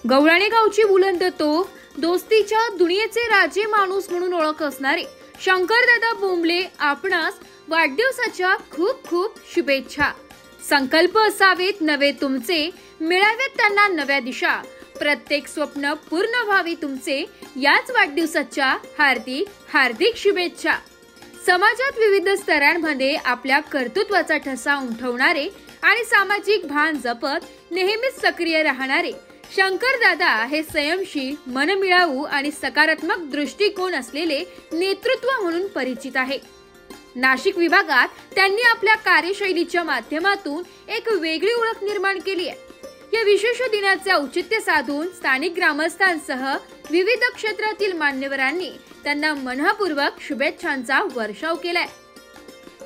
गवळाणे गावची बुलंद तोफ, दोस्तीच्या दुनियेचे राजे माणूस म्हणून ओळख असणारे शंकरदादा बोंबले आपणास वाढदिवसाच्या खूप खूप शुभेच्छा। संकल्प असावेत नवे तुमचे, मिळावेत त्यांना नव्या दिशा, प्रत्येक स्वप्न पूर्ण व्हावी तुमचे, याच वाढदिवसाच्या हार्दिक हार्दिक शुभेच्छा। समाजात विविध स्तरांमध्ये आपल्या कर्तृत्वाचा ठसा उमटवणारे आणि सामाजिक भान जपत नेहमीच सक्रिय राहणारे शंकरदादा हे संयमशील, मनमिळावू आणि सकारात्मक दृष्टिकोन असलेले नेतृत्व म्हणून परिचित आहे। नाशिक विभागात त्यांनी आपल्या कार्यशैलीच्या माध्यमातून एक वेगळी ओळख निर्माण केली आहे। या विशेष दिनाचे औचित्य साधून स्थानिक ग्रामस्थांसह विविध क्षेत्रातील मान्यवरांनी त्यांना मनःपूर्वक शुभेच्छांचा वर्षाव केलाय।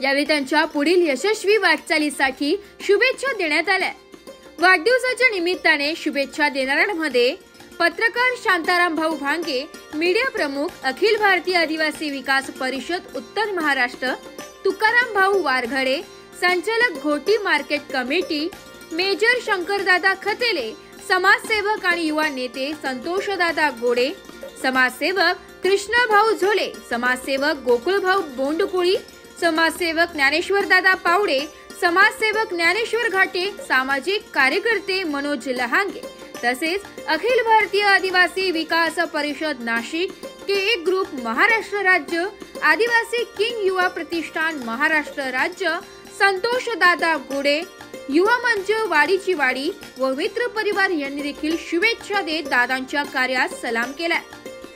यावेळी त्यांच्या पुढील यशस्वी वाटचालीसाठी शुभेच्छा देण्यात आल्या। वाढदिवसाच्या निमित्ताने शुभेच्छा देणाऱ्यांमध्ये पत्रकार शांताराम भाऊ भांगे, मीडिया प्रमुख अखिल भारतीय आदिवासी विकास परिषद उत्तर महाराष्ट्र तुकाराम भाऊ वारघडे, संचालक Ghoti market committee major Shankardada Khatele, समाजसेवक आणि युवा नेते संतोषदादा गोडे, समाजसेवक कृष्णभाऊ झोले, समाजसेवक गोकुळभाऊ बोंडकुळी, समाजसेवक ज्ञानेश्वरदादा पावडे, समाजसेवक ज्ञानेश्वर घाटे, सामाजिक कार्यकर्ते मनोज लहांगे, तसेच अखिल भारतीय आदिवासी विकास परिषद नाशिक, के ग्रुप महाराष्ट्र राज्य, आदिवासी किंग युवा प्रतिष्ठान महाराष्ट्र राज्य, संतोषदादा गोडे, युवा मंच वाडीची वाडी व मित्र परिवार यांनी देखील शुभेच्छा देत दादांच्या कार्यास सलाम केला।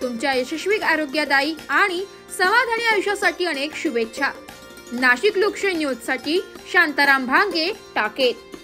तुमच्या यशस्वी, आरोग्यदायी आणि समाधानी आयुष्यासाठी अनेक शुभेच्छा। नाशिक लोकशाही न्यूज साठी शांताराम भांगे, टाकेत।